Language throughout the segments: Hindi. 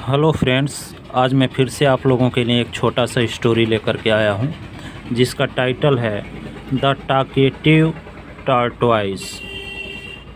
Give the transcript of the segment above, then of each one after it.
हेलो फ्रेंड्स, आज मैं फिर से आप लोगों के लिए एक छोटा सा स्टोरी लेकर के आया हूँ जिसका टाइटल है the talkative tortoise.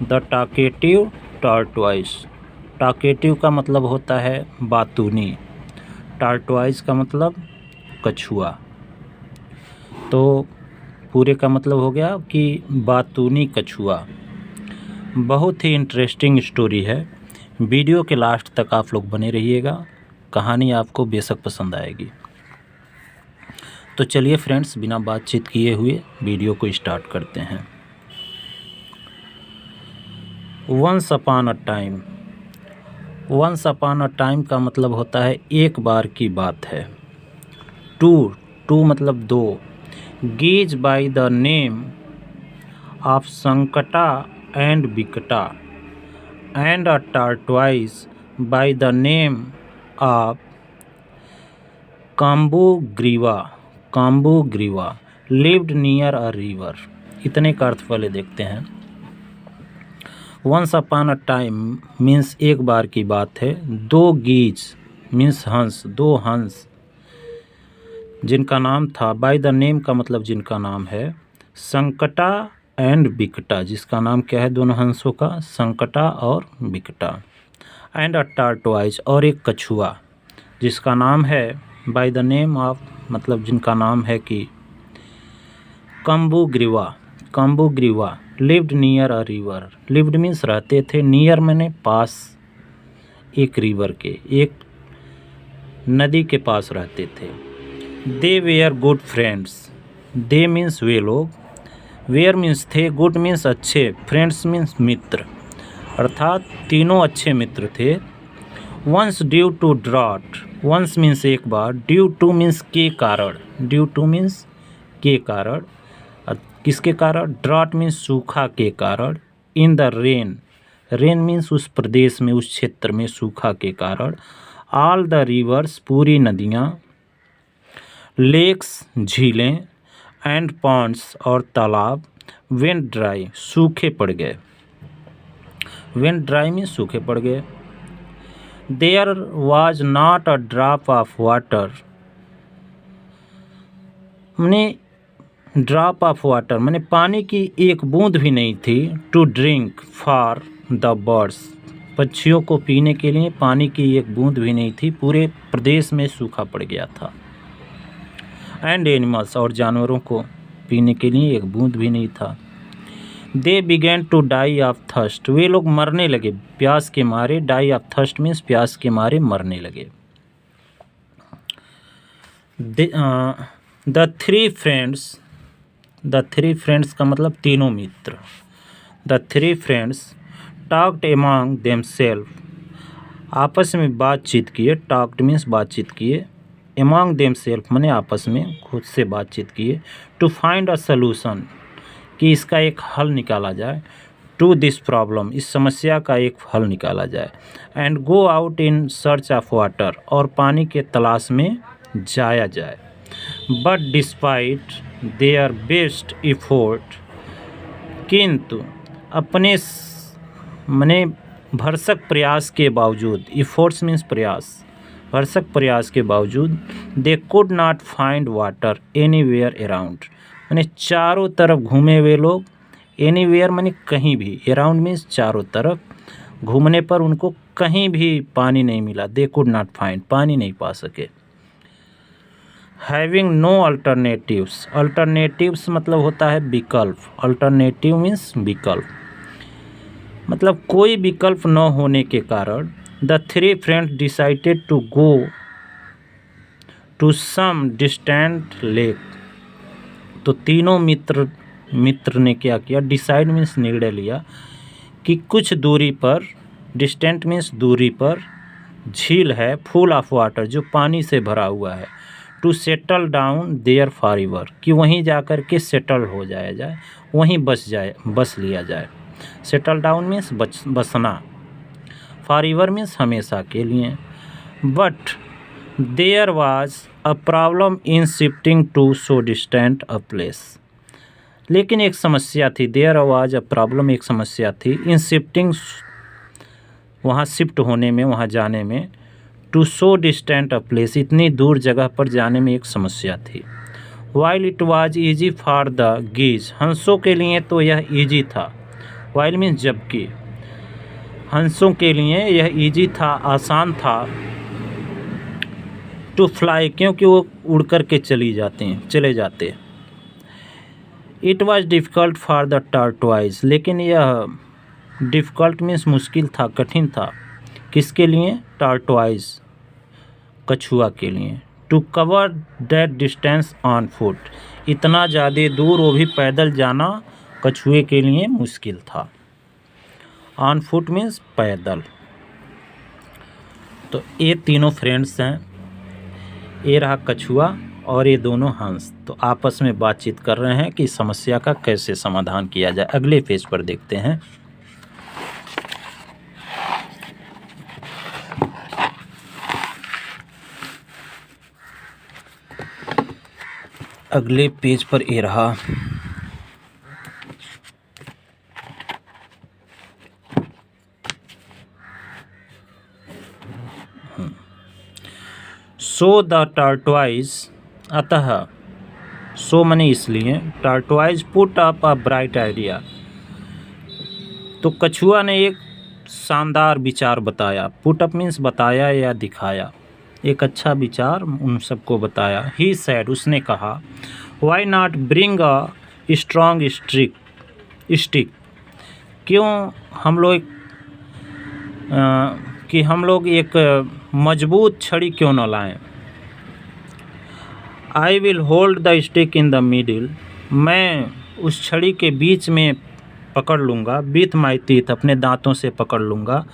The talkative tortoise. Talkative का मतलब होता है बातूनी, टॉर्टोइस का मतलब कछुआ। तो पूरे का मतलब हो गया कि बातूनी कछुआ। बहुत ही इंटरेस्टिंग स्टोरी है। वीडियो के लास्ट तक आप लोग बने रहिएगा, कहानी आपको बेशक पसंद आएगी। तो चलिए फ्रेंड्स, बिना बातचीत किए हुए वीडियो को स्टार्ट करते हैं। Once upon a time. Once upon a time का मतलब होता है एक बार की बात है। टू मतलब दो। Geese by the name of Sankata and Bikata and a tortoise by the name of Kambugriva lived near a river। इतने का अर्थ पहले देखते हैं। Once upon a time means एक बार की बात है। दो गीज मीन्स हंस, दो हंस जिनका नाम था, बाय द नेम का मतलब जिनका नाम है, संकटा एंड बिकटा, जिसका नाम क्या है दोनों हंसों का, संकटा और बिकटा। एंड अ टॉर्टोइस, और एक कछुआ जिसका नाम है बाय द नेम ऑफ, मतलब जिनका नाम है कि Kambugriva lived near a river. Lived means रहते थे, नियर मैंने पास, एक रिवर के, एक नदी के पास रहते थे। They were good friends. They means वे लोग, वेयर मीन्स थे, गुड मीन्स अच्छे, फ्रेंड्स मीन्स मित्र, अर्थात तीनों अच्छे मित्र थे। Once due to drought, once means एक बार, ड्यू टू मीन्स के कारण, ड्यू टू मीन्स के कारण, किसके कारण, ड्रॉट मीन्स सूखा के कारण, in the rain, rain means उस प्रदेश में, उस क्षेत्र में सूखा के कारण, ऑल द रिवर्स पूरी नदियाँ, लेक्स झीलें, एंड पॉन्ड्स और तालाब, वेन ड्राई सूखे पड़ गए, वेन ड्राई में सूखे पड़ गए। There was not a drop of water, मैंने ड्रॉप ऑफ वाटर मैंने पानी की एक बूंद भी नहीं थी, to drink for the birds, पक्षियों को पीने के लिए पानी की एक बूंद भी नहीं थी, पूरे प्रदेश में सूखा पड़ गया था। एंड एनिमल्स, और जानवरों को पीने के लिए एक बूंद भी नहीं था। They began to die of thirst, वे लोग मरने लगे प्यास के मारे, डाई ऑफ थर्स्ट मीन्स प्यास के मारे मरने लगे। द थ्री फ्रेंड्स का मतलब तीनों मित्र। The three friends talked among themselves, आपस में बातचीत किए, टॉक्ड मीन्स बातचीत किए, एमॉन्ग देमसेल्फ माने आपस में खुद से बातचीत किए, टू फाइंड अ सलूशन, कि इसका एक हल निकाला जाए, टू दिस प्रॉब्लम, इस समस्या का एक हल निकाला जाए, and go out in search of water, और पानी के तलाश में जाया जाए। But despite their best effort, किंतु अपने माने भरसक प्रयास के बावजूद, एफर्ट्स मीन्स प्रयास, भरसक प्रयास के बावजूद, they could not find water anywhere around, माने चारों तरफ घूमे हुए लोग, एनीवेयर माने कहीं भी, अराउंड मीन्स चारों तरफ, घूमने पर उनको कहीं भी पानी नहीं मिला, दे कुड नॉट फाइंड, पानी नहीं पा सके। हैविंग नो अल्टरनेटिव्स, अल्टरनेटिव्स मतलब होता है विकल्प, अल्टरनेटिव मीन्स विकल्प, मतलब कोई विकल्प न होने के कारण, the three friends decided to go to some distant lake, तो तीनों मित्र ने क्या किया, डिसाइड मीन्स निर्णय लिया कि कुछ दूरी पर, डिस्टेंट मीन्स दूरी पर, झील है, फुल ऑफ वाटर जो पानी से भरा हुआ है, to settle down there for ever, कि वहीं जाकर के सेटल हो जाया जाए, वहीं बस लिया जाए। सेटल डाउन मीन्स बसना, फॉर एवर मीन्स हमेशा के लिए। But there was a problem in shifting to so distant a place, लेकिन एक समस्या थी, देयर वाज अ प्रॉब्लम, एक समस्या थी, इन शिफ्टिंग, वहाँ शिफ्ट होने में, वहाँ जाने में, to so distant a place, इतनी दूर जगह पर जाने में एक समस्या थी। While it was easy for the geese, हंसों के लिए तो यह ईजी था। वाइल मीन्स जबकि, हंसों के लिए यह ईजी था, आसान था। टू फ्लाई, क्योंकि वो उड़ कर के चले जाते। It was difficult for the टर्टवाइज, लेकिन यह डिफ़िकल्ट मीन्स मुश्किल था, कठिन था। किसके लिए? टर्टवाइज, कछुआ के लिए। To cover that distance on foot, इतना ज़्यादा दूर वो भी पैदल जाना कछुए के लिए मुश्किल था। ऑन फुट मीन्स पैदल। तो ये तीनों फ्रेंड्स हैं, ये रहा कछुआ और ये दोनों हंस, तो आपस में बातचीत कर रहे हैं कि समस्या का कैसे समाधान किया जाए। अगले पेज पर देखते हैं। अगले पेज पर ये रहा। सो द टर्टवाइज, अतः सो मने इसलिए, टर्टवाइज put up a bright idea, तो कछुआ ने एक शानदार विचार बताया। पुट अप मीन्स बताया या दिखाया, एक अच्छा विचार उन सबको बताया। ही सैड, उसने कहा, why not bring a strong stick, क्यों हम लोग एक मजबूत छड़ी क्यों न लाएं। I will hold the stick in the middle, मैं उस छड़ी के बीच में पकड़ लूँगा। विथ माई टीथ, अपने दांतों से पकड़ लूँगा।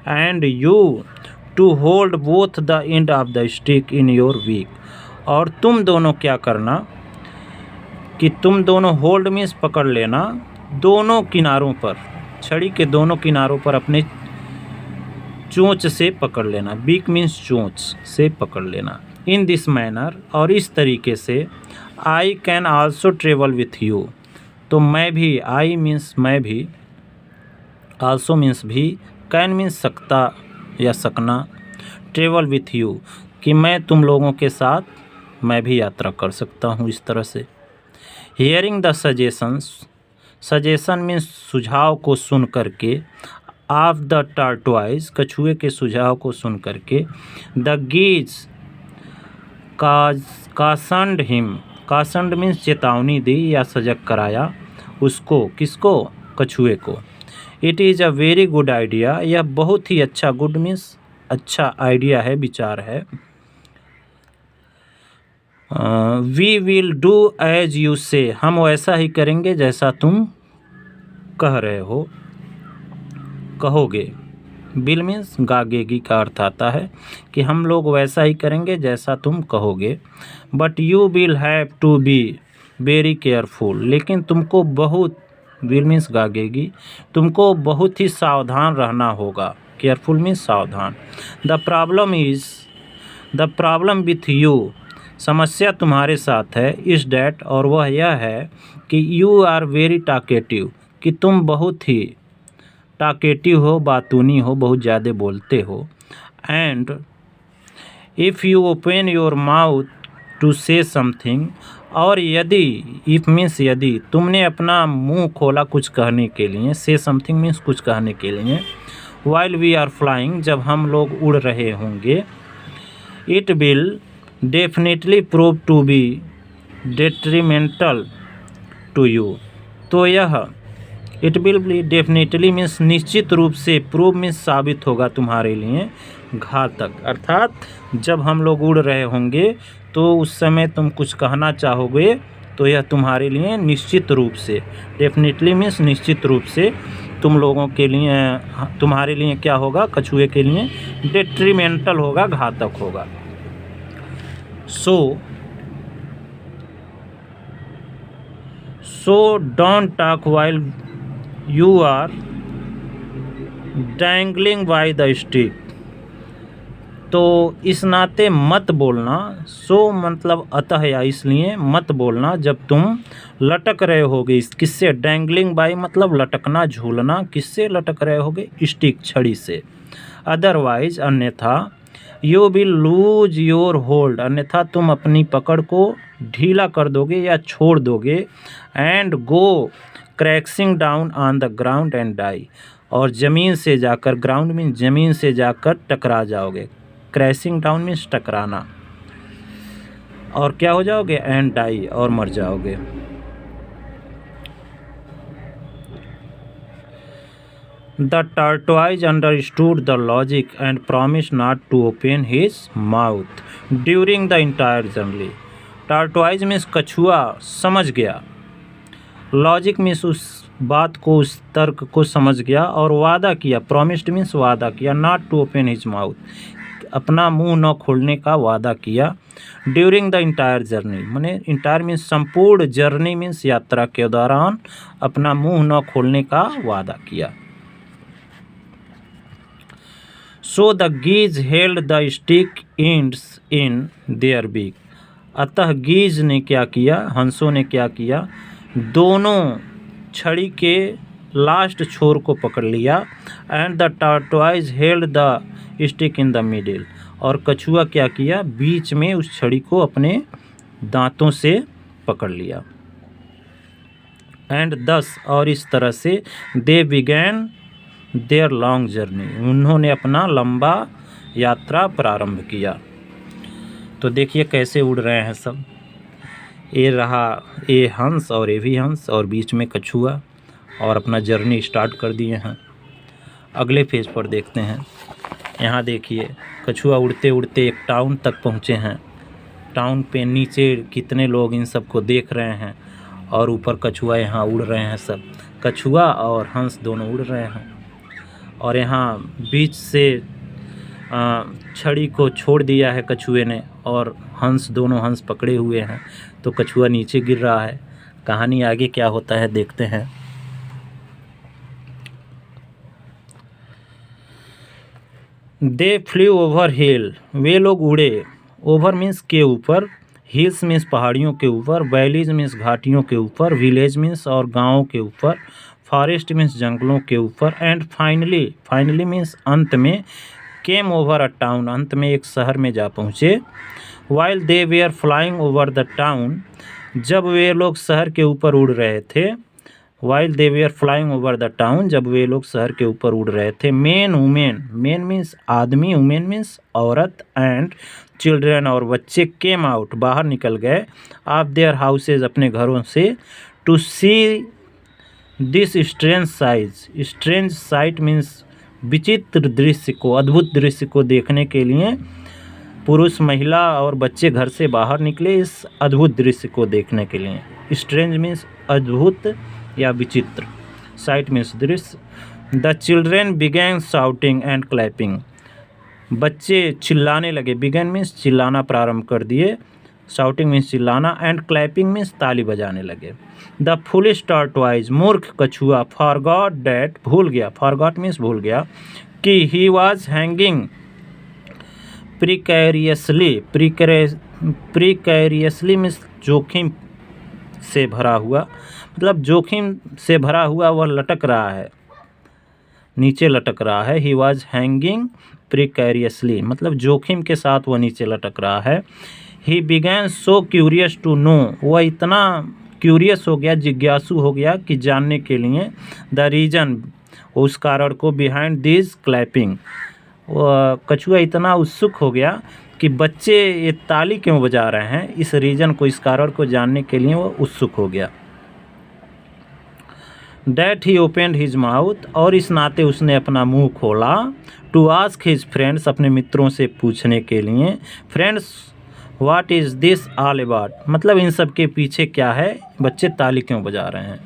And you two hold both the end of the stick in your beak, और तुम दोनों क्या करना कि तुम दोनों, होल्ड मीन्स पकड़ लेना, दोनों किनारों पर, छड़ी के दोनों किनारों पर अपने चोंच से पकड़ लेना। बीक मीन्स चोंच से पकड़ लेना। इन दिस मैनर, और इस तरीके से, I can also travel with you, तो मैं भी, आई मीन्स मैं भी, आल्सो मीन्स भी, कैन मीन्स सकता या सकना, ट्रेवल विथ यू कि मैं तुम लोगों के साथ मैं भी यात्रा कर सकता हूँ इस तरह से। Hearing the suggestions, suggestion means सुझाव को सुन करके, ऑफ द टर्टवाइज, कछुए के सुझाव को सुन करके, द गीज कासंड हिम, कासंड मीन्स चेतावनी दी या सजग कराया उसको, किसको? कछुए को। It is a very good idea, यह बहुत ही अच्छा, गुड मीन्स अच्छा आइडिया है, विचार है। We will do as you say, हम वैसा ही करेंगे जैसा तुम कह रहे हो, कहोगे। विल मीन्स गागेगी का अर्थ आता है कि हम लोग वैसा ही करेंगे जैसा तुम कहोगे। But you will have to be very careful, लेकिन तुमको बहुत, विल मीन्स गागेगी, तुमको बहुत ही सावधान रहना होगा। केयरफुल मीन्स सावधान। द प्रॉब्लम विथ यू, समस्या तुम्हारे साथ है, इस डैट, और वह यह है कि यू आर वेरी टॉकेटिव, कि तुम बहुत ही टॉकेटिव हो, बातूनी हो, बहुत ज़्यादा बोलते हो। And if you open your mouth to say something, और यदि, इफ़ मीन्स यदि, तुमने अपना मुंह खोला कुछ कहने के लिए, से समथिंग मीन्स कुछ कहने के लिए, वाइल वी आर फ्लाइंग, जब हम लोग उड़ रहे होंगे, it will definitely prove to be detrimental to you, तो यह, it will be definitely means निश्चित रूप से, प्रूव मीन्स साबित होगा तुम्हारे लिए घातक। अर्थात जब हम लोग उड़ रहे होंगे तो उस समय तुम कुछ कहना चाहोगे तो यह तुम्हारे लिए निश्चित रूप से, डेफिनेटली मीन्स निश्चित रूप से, तुम लोगों के लिए, तुम्हारे लिए क्या होगा? कछुए के लिए डेट्रीमेंटल होगा, घातक होगा। So don't talk while you are dangling by the stick, तो इस नाते मत बोलना, सो मतलब अतः या इसलिए, मत बोलना जब तुम लटक रहे होगे। किससे? डैंगलिंग बाय मतलब लटकना, झूलना, किससे लटक रहे होगे? स्टिक, छड़ी से। अदरवाइज अन्यथा, you will lose your hold, अन्यथा तुम अपनी पकड़ को ढीला कर दोगे या छोड़ दोगे। And go crashing down on the ground and die, और ज़मीन से जाकर, ग्राउंड मीन्स ज़मीन से जाकर टकरा जाओगे। क्रैशिंग डाउन मीन्स टकराना, और क्या हो जाओगे, एंड डाई, और मर जाओगे। The tortoise understood the logic and promised not to open his mouth during the entire journey. Tortoise means कछुआ समझ गया, लॉजिक मीन्स उस बात को, उस तर्क को समझ गया, और वादा किया, प्रॉमिस्ड मीन्स वादा किया, not to open his mouth, अपना मुंह न खोलने का वादा किया। ड्यूरिंग द इंटायर जर्नी, माने इंटायर मीन्स संपूर्ण, जर्नी मीन्स यात्रा के दौरान अपना मुंह न खोलने का वादा किया। So the geese held the stick ends in their beak, अतः गीज ने क्या किया, हंसों ने क्या किया, दोनों छड़ी के लास्ट छोर को पकड़ लिया। And the tortoise held the stick in the middle, और कछुआ क्या किया, बीच में उस छड़ी को अपने दांतों से पकड़ लिया। एंड दस, और इस तरह से, they began their long journey, उन्होंने अपना लंबा यात्रा प्रारंभ किया। तो देखिए कैसे उड़ रहे हैं सब, ये रहा ये हंस, और ये भी हंस, और बीच में कछुआ, और अपना जर्नी स्टार्ट कर दिए हैं। अगले पेज पर देखते हैं। यहाँ देखिए कछुआ उड़ते उड़ते एक टाउन तक पहुँचे हैं। टाउन पे नीचे कितने लोग इन सब को देख रहे हैं, और ऊपर कछुआ यहाँ उड़ रहे हैं सब, कछुआ और हंस दोनों उड़ रहे हैं। और यहाँ बीच से छड़ी को छोड़ दिया है कछुए ने, और हंस, दोनों हंस पकड़े हुए हैं, तो कछुआ नीचे गिर रहा है। कहानी आगे क्या होता है देखते हैं। दे फ्लू ओवर हिल, वे लोग उड़े, ओवर मीन्स के ऊपर, हिल्स मीन्स पहाड़ियों के ऊपर, वैलीज मीन्स घाटियों के ऊपर, विलेज मीन्स और गाँवों के ऊपर, फॉरेस्ट मीन्स जंगलों के ऊपर। एंड फाइनली, फाइनली मीन्स अंत में, केम ओवर अ टाउन, अंत में एक शहर में जा पहुँचे। While they were flying over the town, जब वे लोग शहर के ऊपर उड़ रहे थे। While they were flying over the town, जब वे लोग शहर के ऊपर उड़ रहे थे। मेन वुमेन, मेन मीन्स आदमी, वुमेन मीन्स औरत, एंड चिल्ड्रन और बच्चे, केम आउट बाहर निकल गए, ऑफ देयर हाउसेज अपने घरों से, to see this strange sight, strange sight means विचित्र दृश्य को, अद्भुत दृश्य को देखने के लिए पुरुष, महिला और बच्चे घर से बाहर निकले इस अद्भुत दृश्य को देखने के लिए। स्ट्रेंज मीन्स अद्भुत या विचित्र, साइट मीन्स दृश्य। The children began shouting and clapping, बच्चे चिल्लाने लगे, बिगैन मीन्स चिल्लाना प्रारंभ कर दिए, शाउटिंग मीन्स चिल्लाना, एंड क्लैपिंग मीन्स ताली बजाने लगे। द फुलिश टॉर्टवाइज, मूर्ख कछुआ, फॉरगॉट डैट, भूल गया, फॉरगॉट मीन्स भूल गया, कि ही वॉज हैंगिंग प्रिकैरियसली, प्रिकैरियसली मीन्स जोखिम से भरा हुआ, मतलब जोखिम से भरा हुआ वह लटक रहा है, नीचे लटक रहा है। ही वॉज हैंगिंग प्रिकैरियसली, मतलब जोखिम के साथ वह नीचे लटक रहा है। He began so curious to know, वह इतना क्यूरियस हो गया, जिज्ञासु हो गया कि जानने के लिए, द रीजन, उस कारण को, बिहाइंड दिस क्लैपिंग, कछुआ इतना उत्सुक हो गया कि बच्चे ये ताली क्यों बजा रहे हैं, इस रीजन को, इस कारण को जानने के लिए वो उत्सुक हो गया। That he opened his mouth, और इस नाते उसने अपना मुंह खोला, टू आस्क हिज फ्रेंड्स, अपने मित्रों से पूछने के लिए, friends what is this all about, मतलब इन सब के पीछे क्या है, बच्चे ताली क्यों बजा रहे हैं।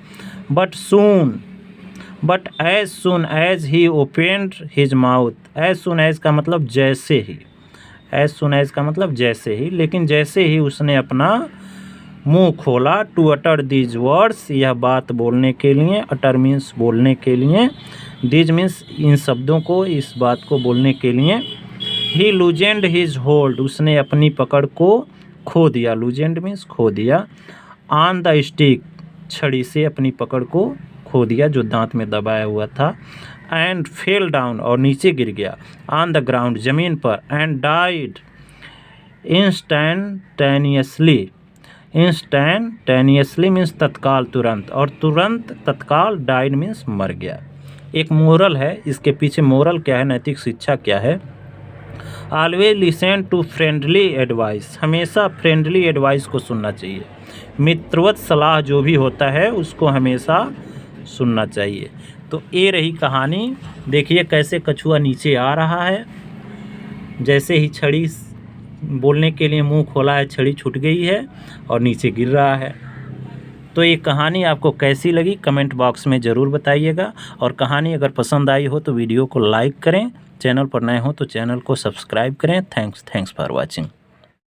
But as soon as he opened his mouth, as soon as का मतलब जैसे ही, एज सुन एज का मतलब जैसे ही, लेकिन जैसे ही उसने अपना मुंह खोला, टू अटर दीज वर्ड्स, यह बात बोलने के लिए, अटर मीन्स बोलने के लिए, दीज मीन्स इन शब्दों को, इस बात को बोलने के लिए। ही लूजेंड हिज होल्ड, उसने अपनी पकड़ को खो दिया, लूजेंड मीन्स खो दिया, ऑन द स्टिक, छड़ी से अपनी पकड़ को खो दिया जो दांत में दबाया हुआ था, एंड फेल डाउन और नीचे गिर गया, ऑन द ग्राउंड ज़मीन पर, and died instantaneously. Instantaneously means तत्काल, तुरंत, और तुरंत तत्काल, डाइड मीन्स मर गया। एक मोरल है, इसके पीछे मोरल क्या है, नैतिक शिक्षा क्या है। Always listen to friendly advice, हमेशा फ्रेंडली एडवाइस को सुनना चाहिए। मित्रवत सलाह जो भी होता है उसको हमेशा सुनना चाहिए। तो ये रही कहानी। देखिए कैसे कछुआ नीचे आ रहा है, जैसे ही छड़ी बोलने के लिए मुंह खोला है, छड़ी छूट गई है और नीचे गिर रहा है। तो ये कहानी आपको कैसी लगी कमेंट बॉक्स में ज़रूर बताइएगा, और कहानी अगर पसंद आई हो तो वीडियो को लाइक करें, चैनल पर नए हो तो चैनल को सब्सक्राइब करें। Thanks for watching.